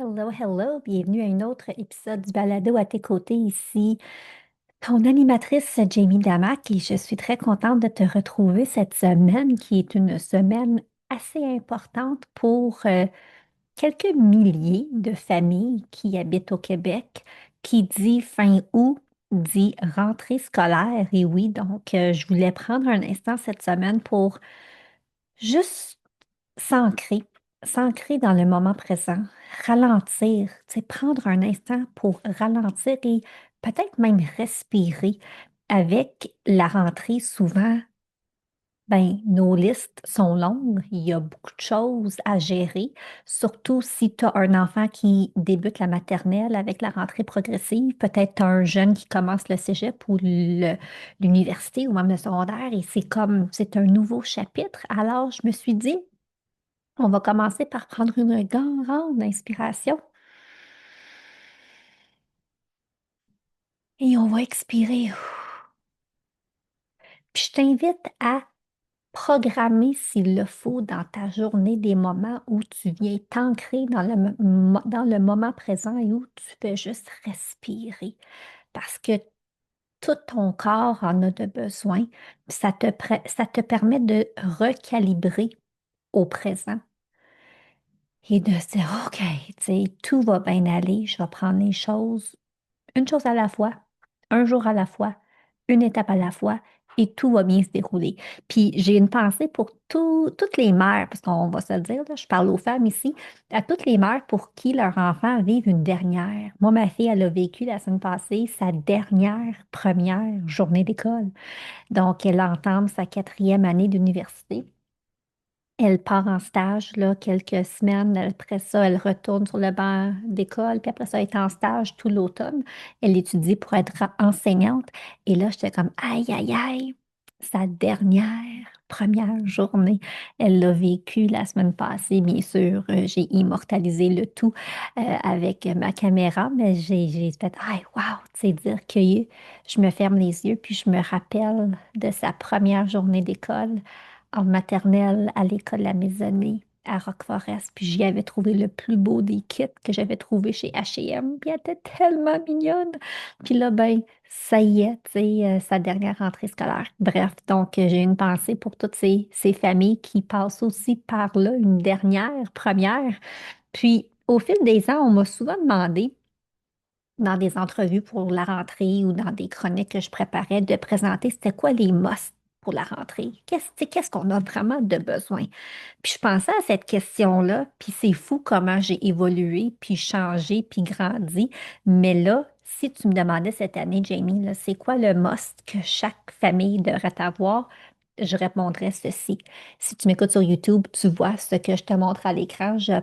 Hello, hello, bienvenue à un autre épisode du Balado à tes côtés ici. Ton animatrice Jamie Damac et je suis très contente de te retrouver cette semaine qui est une semaine assez importante pour quelques milliers de familles qui habitent au Québec. Qui dit fin août dit rentrée scolaire. Et oui, donc je voulais prendre un instant cette semaine pour juste s'ancrer, s'ancrer dans le moment présent, ralentir, tu sais, prendre un instant pour ralentir et peut-être même respirer. Avec la rentrée, souvent, ben, nos listes sont longues, il y a beaucoup de choses à gérer, surtout si tu as un enfant qui débute la maternelle avec la rentrée progressive, peut-être tu as un jeune qui commence le cégep ou l'université ou même le secondaire et c'est comme, c'est un nouveau chapitre. Alors, je me suis dit, on va commencer par prendre une grande inspiration et on va expirer. Puis je t'invite à programmer s'il le faut dans ta journée des moments où tu viens t'ancrer dans le moment présent et où tu peux juste respirer. Parce que tout ton corps en a de besoin. Ça te permet de recalibrer au présent et de se dire, OK, tu sais, tout va bien aller, je vais prendre les choses une chose à la fois, un jour à la fois, une étape à la fois, et tout va bien se dérouler. Puis j'ai une pensée pour toutes les mères, parce qu'on va se le dire, là, je parle aux femmes ici, à toutes les mères pour qui leur enfant vive une dernière. Moi, ma fille, elle a vécu la semaine passée sa dernière première journée d'école. Donc, elle entame sa quatrième année d'université. Elle part en stage, là, quelques semaines. Après ça, elle retourne sur le banc d'école. Puis après ça, elle est en stage tout l'automne. Elle étudie pour être enseignante. Et là, j'étais comme, aïe, aïe, aïe, sa dernière première journée. Elle l'a vécu la semaine passée, bien sûr. J'ai immortalisé le tout avec ma caméra, mais j'ai fait, aïe, wow, tu sais, dire que je me ferme les yeux, puis je me rappelle de sa première journée d'école en maternelle à l'école La Maisonnée à Rock-Forest. Puis j'y avais trouvé le plus beau des kits que j'avais trouvé chez H&M. Puis elle était tellement mignonne. Puis là, ben, ça y est, tu sais, sa dernière rentrée scolaire. Bref, donc j'ai une pensée pour toutes ces familles qui passent aussi par là, une dernière, première. Puis au fil des ans, on m'a souvent demandé dans des entrevues pour la rentrée ou dans des chroniques que je préparais de présenter c'était quoi les musts pour la rentrée. Qu'est-ce qu'on a vraiment de besoin? Puis je pensais à cette question-là, puis c'est fou comment j'ai évolué, puis changé, puis grandi. Mais là, si tu me demandais cette année, Jamie, là, c'est quoi le must que chaque famille devrait avoir? Je répondrais ceci. Si tu m'écoutes sur YouTube, tu vois ce que je te montre à l'écran. Je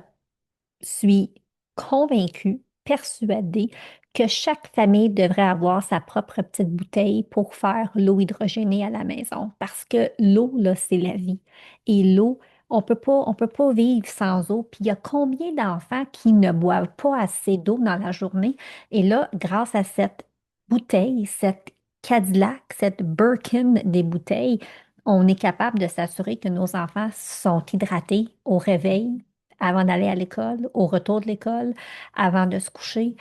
suis convaincue, persuadée que chaque famille devrait avoir sa propre petite bouteille pour faire l'eau hydrogénée à la maison. Parce que l'eau, là, c'est la vie. Et l'eau, on peut pas vivre sans eau. Puis il y a combien d'enfants qui ne boivent pas assez d'eau dans la journée? Et là, grâce à cette bouteille, cette Cadillac, cette Birkin des bouteilles, on est capable de s'assurer que nos enfants sont hydratés au réveil, avant d'aller à l'école, au retour de l'école, avant de se coucher,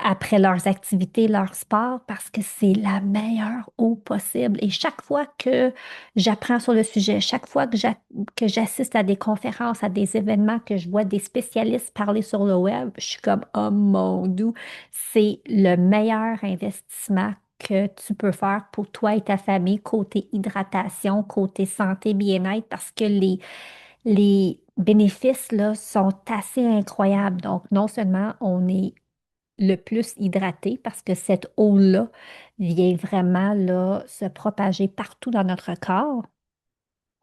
après leurs activités, leur sport, parce que c'est la meilleure eau possible. Et chaque fois que j'apprends sur le sujet, chaque fois que j'assiste à des conférences, à des événements, que je vois des spécialistes parler sur le web, je suis comme, oh mon Dieu, c'est le meilleur investissement que tu peux faire pour toi et ta famille, côté hydratation, côté santé, bien-être, parce que les bénéfices là, sont assez incroyables. Donc, non seulement on est le plus hydraté parce que cette eau-là vient vraiment là, se propager partout dans notre corps.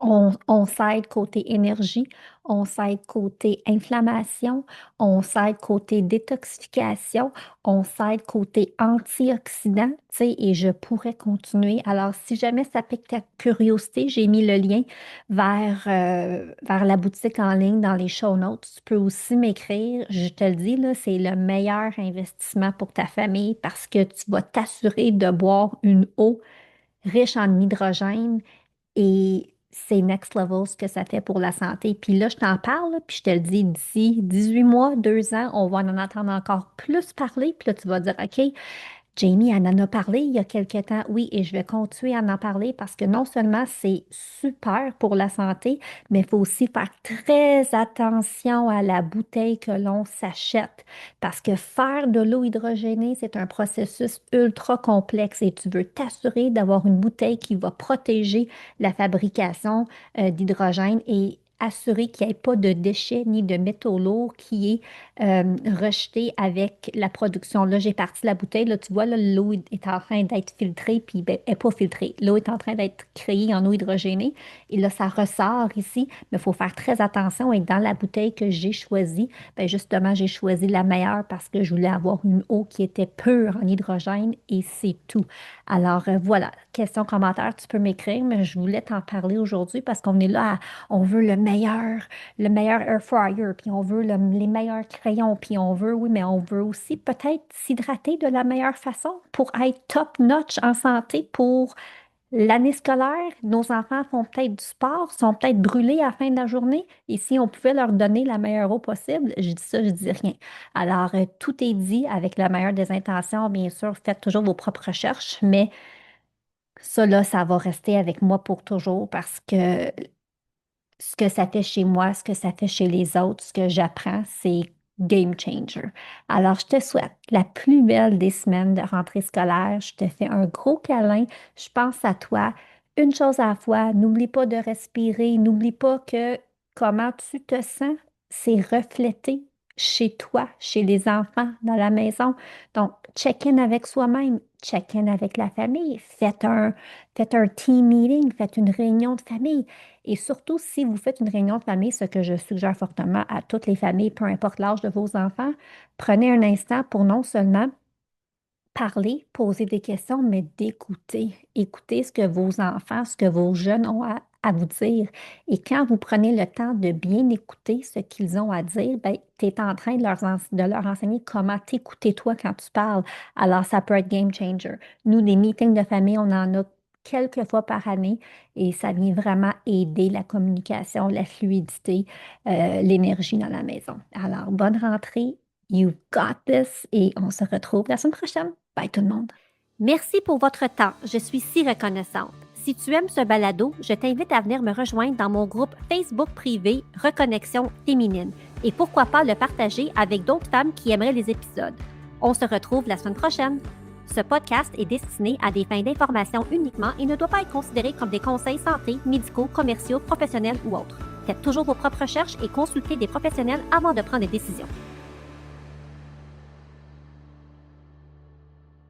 On s'aide côté énergie, on s'aide côté inflammation, on s'aide côté détoxification, on s'aide côté antioxydant, tu sais, et je pourrais continuer. Alors, si jamais ça pique ta curiosité, j'ai mis le lien vers la boutique en ligne dans les show notes. Tu peux aussi m'écrire. Je te le dis, là, c'est le meilleur investissement pour ta famille parce que tu vas t'assurer de boire une eau riche en hydrogène et c'est next level ce que ça fait pour la santé. Puis là, je t'en parle, puis je te le dis, d'ici 18 mois, 2 ans, on va en entendre encore plus parler. Puis là, tu vas dire, OK, Jamie, elle en a parlé il y a quelque temps, oui, et je vais continuer à en parler parce que non seulement c'est super pour la santé, mais il faut aussi faire très attention à la bouteille que l'on s'achète parce que faire de l'eau hydrogénée, c'est un processus ultra complexe et tu veux t'assurer d'avoir une bouteille qui va protéger la fabrication d'hydrogène et assurer qu'il n'y ait pas de déchets ni de métaux lourds qui est rejeté avec la production. Là, j'ai parti la bouteille. Là, tu vois, là, l'eau est en train d'être filtrée, puis ben, elle n'est pas filtrée. L'eau est en train d'être créée en eau hydrogénée. Et là, ça ressort ici. Mais il faut faire très attention. Et dans la bouteille que j'ai choisie, ben, justement, j'ai choisi la meilleure parce que je voulais avoir une eau qui était pure en hydrogène et c'est tout. Alors, voilà. Question, commentaire, tu peux m'écrire, mais je voulais t'en parler aujourd'hui parce qu'on est là, on veut le meilleur air fryer, puis on veut les meilleurs crayons, puis on veut, oui, mais on veut aussi peut-être s'hydrater de la meilleure façon pour être top-notch en santé pour l'année scolaire. Nos enfants font peut-être du sport, sont peut-être brûlés à la fin de la journée, et si on pouvait leur donner la meilleure eau possible, je dis ça, je dis rien. Alors, tout est dit avec la meilleure des intentions, bien sûr, faites toujours vos propres recherches, mais ça, là, ça va rester avec moi pour toujours parce que ce que ça fait chez moi, ce que ça fait chez les autres, ce que j'apprends, c'est game changer. Alors, je te souhaite la plus belle des semaines de rentrée scolaire. Je te fais un gros câlin. Je pense à toi. Une chose à la fois, n'oublie pas de respirer. N'oublie pas que comment tu te sens, c'est reflété chez toi, chez les enfants, dans la maison. Donc, check-in avec soi-même, check-in avec la famille. Faites un team meeting, faites une réunion de famille. Et surtout, si vous faites une réunion de famille, ce que je suggère fortement à toutes les familles, peu importe l'âge de vos enfants, prenez un instant pour non seulement parler, poser des questions, mais d'écouter. Écoutez ce que vos enfants, ce que vos jeunes ont à vous dire. Et quand vous prenez le temps de bien écouter ce qu'ils ont à dire, ben, tu es en train de leur enseigner comment t'écouter toi quand tu parles. Alors, ça peut être game changer. Nous, des meetings de famille, on en a quelques fois par année et ça vient vraiment aider la communication, la fluidité, l'énergie dans la maison. Alors, bonne rentrée. You got this et on se retrouve la semaine prochaine. Bye tout le monde. Merci pour votre temps. Je suis si reconnaissante. Si tu aimes ce balado, je t'invite à venir me rejoindre dans mon groupe Facebook privé Reconnexion féminine et pourquoi pas le partager avec d'autres femmes qui aimeraient les épisodes. On se retrouve la semaine prochaine. Ce podcast est destiné à des fins d'information uniquement et ne doit pas être considéré comme des conseils santé, médicaux, commerciaux, professionnels ou autres. Faites toujours vos propres recherches et consultez des professionnels avant de prendre des décisions.